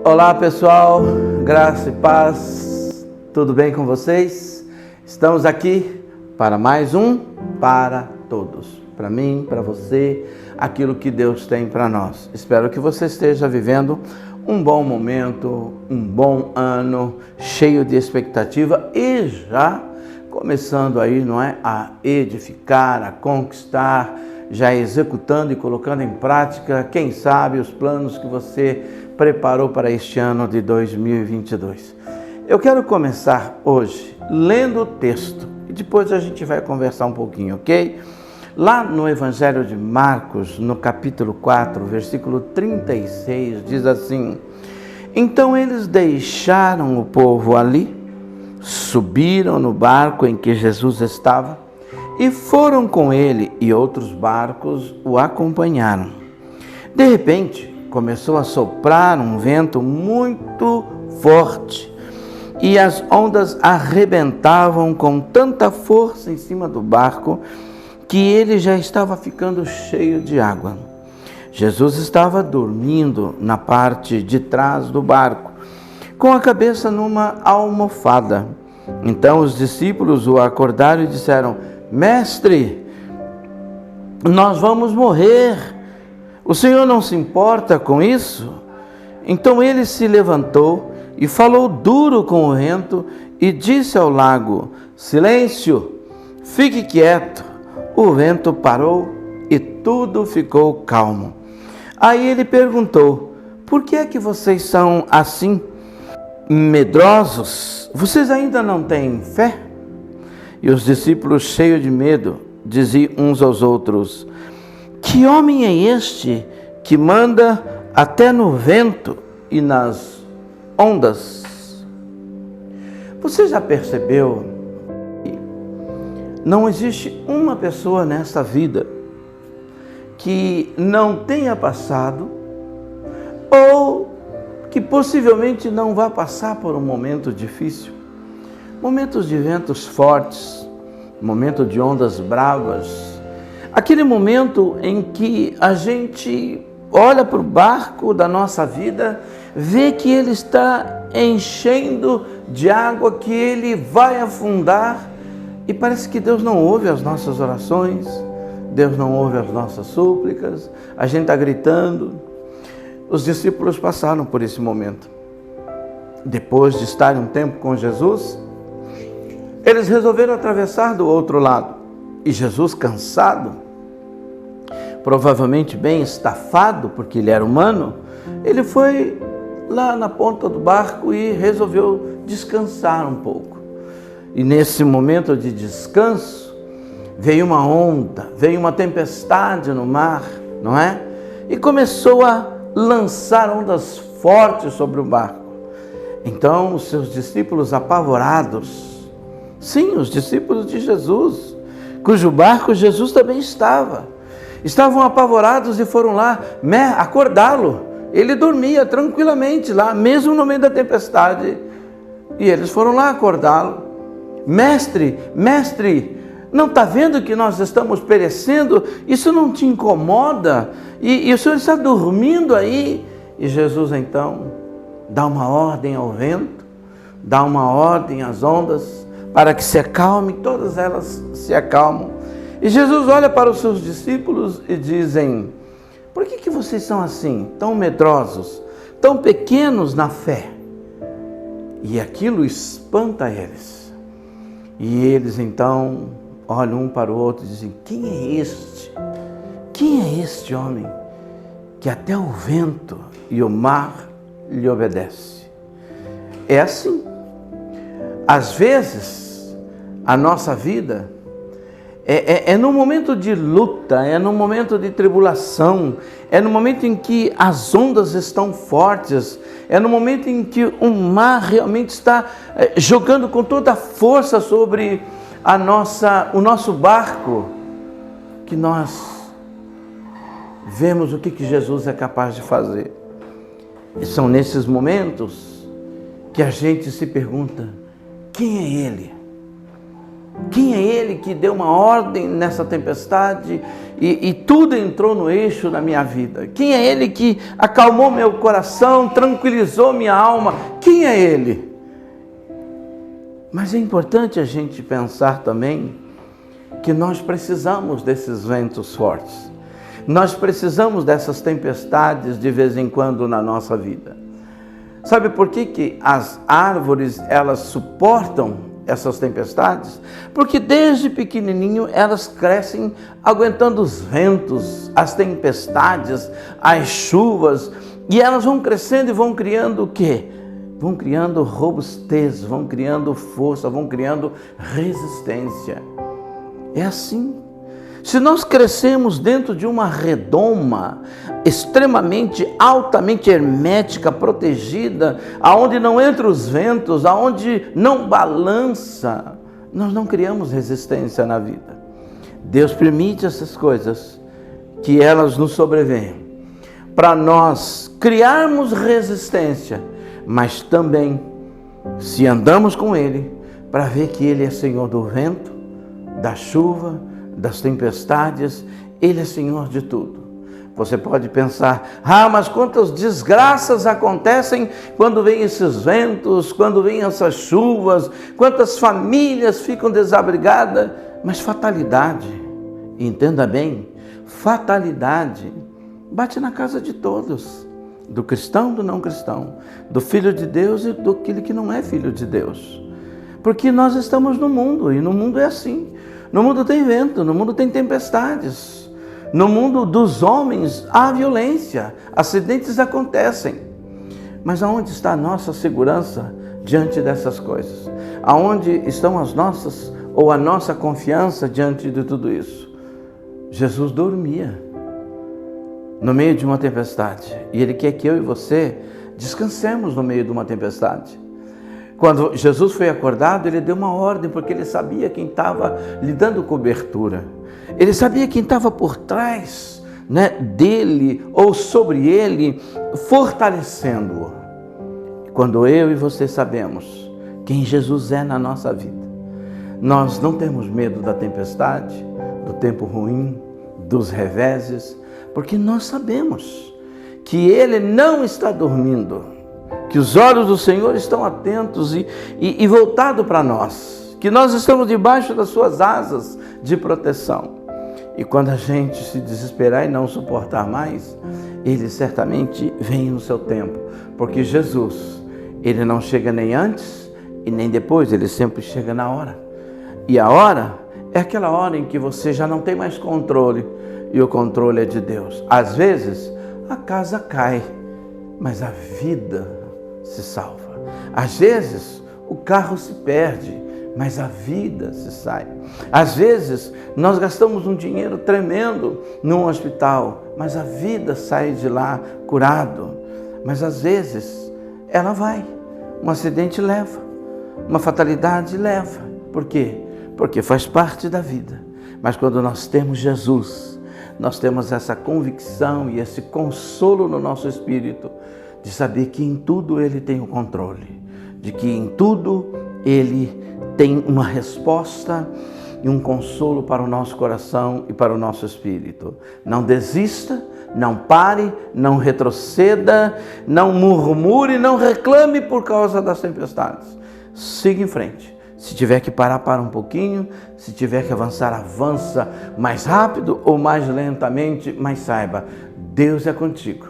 Olá pessoal, graça e paz, tudo bem com vocês? Estamos aqui para mais um Para Todos, para mim, para você, aquilo que Deus tem para nós. Espero que você esteja vivendo um bom momento, um bom ano, cheio de expectativa e já começando aí, não é, a edificar, a conquistar, já executando e colocando em prática, quem sabe, os planos que você preparou para este ano de 2022. Eu quero começar hoje lendo o texto e depois a gente vai conversar um pouquinho, ok? Lá no Evangelho de Marcos, no capítulo 4, versículo 36, diz assim: Então eles deixaram o povo ali, subiram no barco em que Jesus estava, e foram com ele, e outros barcos o acompanharam. De repente, começou a soprar um vento muito forte, e as ondas arrebentavam com tanta força em cima do barco, que ele já estava ficando cheio de água. Jesus estava dormindo na parte de trás do barco, com a cabeça numa almofada. Então os discípulos o acordaram e disseram: Mestre, nós vamos morrer. O Senhor não se importa com isso? Então ele se levantou e falou duro com o vento e disse ao lago: Silêncio, fique quieto. O vento parou e tudo ficou calmo. Aí ele perguntou: Por que é que vocês são assim medrosos? Vocês ainda não têm fé? E os discípulos, cheios de medo, diziam uns aos outros: Que homem é este que manda até no vento e nas ondas? Você já percebeu que não existe uma pessoa nessa vida que não tenha passado ou que possivelmente não vá passar por um momento difícil? Momentos de ventos fortes, momento de ondas bravas, aquele momento em que a gente olha para o barco da nossa vida, vê que ele está enchendo de água, que ele vai afundar, e parece que Deus não ouve as nossas orações, Deus não ouve as nossas súplicas, a gente está gritando. Os discípulos passaram por esse momento. Depois de estarem um tempo com Jesus, eles resolveram atravessar do outro lado. E Jesus, cansado, provavelmente bem estafado, porque ele era humano, ele foi lá na ponta do barco e resolveu descansar um pouco. E nesse momento de descanso, veio uma onda, veio uma tempestade no mar, não é? E começou a lançar ondas fortes sobre o barco. Então os seus discípulos, apavorados, sim, os discípulos de Jesus, cujo barco Jesus também estava, estavam apavorados e foram lá acordá-lo. Ele dormia tranquilamente lá, mesmo no meio da tempestade, e eles foram lá acordá-lo. Mestre, não está vendo que nós estamos perecendo? Isso não te incomoda? E o Senhor está dormindo aí? E Jesus então dá uma ordem ao vento, dá uma ordem às ondas, para que se acalme, todas elas se acalmam. E Jesus olha para os seus discípulos e dizem: Por que vocês são assim, tão medrosos, tão pequenos na fé? E aquilo espanta eles. E eles então olham um para o outro e dizem: Quem é este? Quem é este homem que até o vento e o mar lhe obedece? É assim. Às vezes, a nossa vida é no momento de luta, é no momento de tribulação, é no momento em que as ondas estão fortes, é no momento em que o mar realmente está jogando com toda a força sobre o nosso barco, que nós vemos o que Jesus é capaz de fazer. E são nesses momentos que a gente se pergunta: quem é Ele? Quem é Ele que deu uma ordem nessa tempestade e tudo entrou no eixo da minha vida? Quem é Ele que acalmou meu coração, tranquilizou minha alma? Quem é Ele? Mas é importante a gente pensar também que nós precisamos desses ventos fortes. Nós precisamos dessas tempestades de vez em quando na nossa vida. Sabe por que as árvores, elas suportam essas tempestades? Porque desde pequenininho elas crescem aguentando os ventos, as tempestades, as chuvas, e elas vão crescendo e vão criando o quê? Vão criando robustez, vão criando força, vão criando resistência. É assim. Se nós crescemos dentro de uma redoma extremamente, altamente hermética, protegida, aonde não entram os ventos, aonde não balança, nós não criamos resistência na vida. Deus permite essas coisas, que elas nos sobrevêm, para nós criarmos resistência, mas também, se andamos com Ele, para ver que Ele é Senhor do vento, da chuva, das tempestades, Ele é Senhor de tudo. Você pode pensar, mas quantas desgraças acontecem quando vêm esses ventos, quando vêm essas chuvas, quantas famílias ficam desabrigadas, mas fatalidade, entenda bem, fatalidade bate na casa de todos, do cristão, do não cristão, do filho de Deus e do aquele que não é filho de Deus, porque nós estamos no mundo, e no mundo é assim. No mundo tem vento, no mundo tem tempestades, no mundo dos homens há violência, acidentes acontecem. Mas aonde está a nossa segurança diante dessas coisas? Aonde estão as nossas, ou a nossa confiança diante de tudo isso? Jesus dormia no meio de uma tempestade, e Ele quer que eu e você descansemos no meio de uma tempestade. Quando Jesus foi acordado, Ele deu uma ordem, porque Ele sabia quem estava lhe dando cobertura. Ele sabia quem estava por trás, dele ou sobre ele, fortalecendo-o. Quando eu e você sabemos quem Jesus é na nossa vida, nós não temos medo da tempestade, do tempo ruim, dos reveses, porque nós sabemos que Ele não está dormindo, que os olhos do Senhor estão atentos e voltados para nós, que nós estamos debaixo das suas asas de proteção. E quando a gente se desesperar e não suportar mais, Ele certamente vem no seu tempo, porque Jesus, Ele não chega nem antes e nem depois, Ele sempre chega na hora. E a hora é aquela hora em que você já não tem mais controle, e o controle é de Deus. Às vezes a casa cai, mas a vida se salva. Às vezes o carro se perde, mas a vida se sai. Às vezes nós gastamos um dinheiro tremendo num hospital, mas a vida sai de lá curado. Mas às vezes ela vai, um acidente leva, uma fatalidade leva. Por quê? Porque faz parte da vida. Mas quando nós temos Jesus, nós temos essa convicção e esse consolo no nosso espírito, de saber que em tudo Ele tem o controle, de que em tudo Ele tem uma resposta e um consolo para o nosso coração e para o nosso espírito. Não desista, não pare, não retroceda, não murmure, não reclame por causa das tempestades. Siga em frente. Se tiver que parar, para um pouquinho. Se tiver que avançar, avança mais rápido ou mais lentamente, mas saiba, Deus é contigo.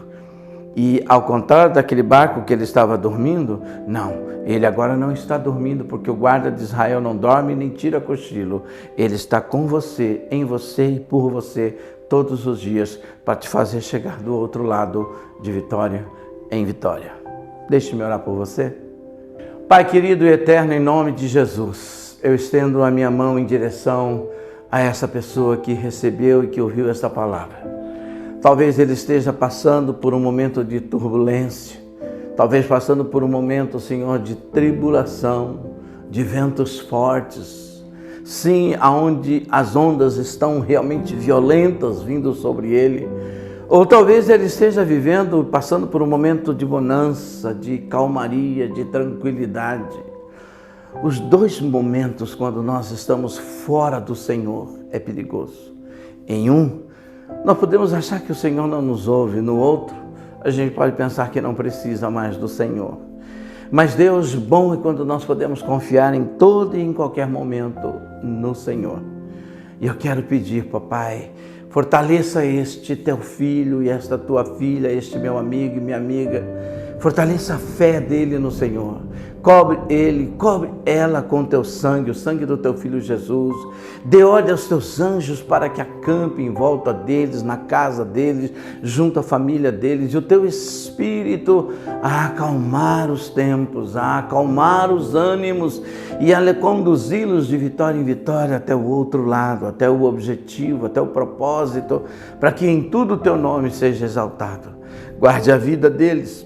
E ao contrário daquele barco que ele estava dormindo, não, ele agora não está dormindo, porque o guarda de Israel não dorme nem tira cochilo. Ele está com você, em você e por você todos os dias, para te fazer chegar do outro lado de vitória em vitória. Deixe-me orar por você. Pai querido e eterno, em nome de Jesus, eu estendo a minha mão em direção a essa pessoa que recebeu e que ouviu esta palavra. Talvez ele esteja passando por um momento de turbulência, talvez passando por um momento, Senhor, de tribulação, de ventos fortes. Sim, aonde as ondas estão realmente violentas vindo sobre ele. Ou talvez ele esteja vivendo, passando por um momento de bonança, de calmaria, de tranquilidade. Os dois momentos quando nós estamos fora do Senhor é perigoso. Em um, nós podemos achar que o Senhor não nos ouve. No outro, a gente pode pensar que não precisa mais do Senhor. Mas Deus bom é quando nós podemos confiar em todo e em qualquer momento no Senhor. E eu quero pedir, papai, fortaleça este teu filho e esta tua filha, este meu amigo e minha amiga. Fortaleça a fé dele no Senhor. Cobre ele, cobre ela com teu sangue, o sangue do teu filho Jesus. Dê ordem aos teus anjos para que acampem em volta deles, na casa deles, junto à família deles. E o teu Espírito a acalmar os tempos, a acalmar os ânimos e a conduzi-los de vitória em vitória até o outro lado, até o objetivo, até o propósito, para que em tudo o teu nome seja exaltado. Guarde a vida deles,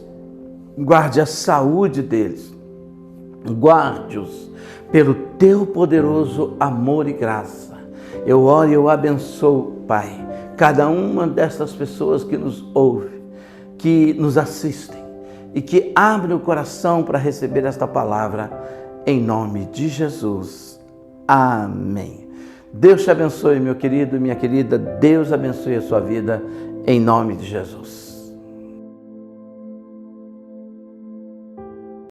guarde a saúde deles. Guarde-os pelo teu poderoso amor e graça. Eu oro e eu abençoo, Pai, cada uma dessas pessoas que nos ouve, que nos assistem e que abrem o coração para receber esta palavra, em nome de Jesus. Amém. Deus te abençoe, meu querido e minha querida. Deus abençoe a sua vida, em nome de Jesus.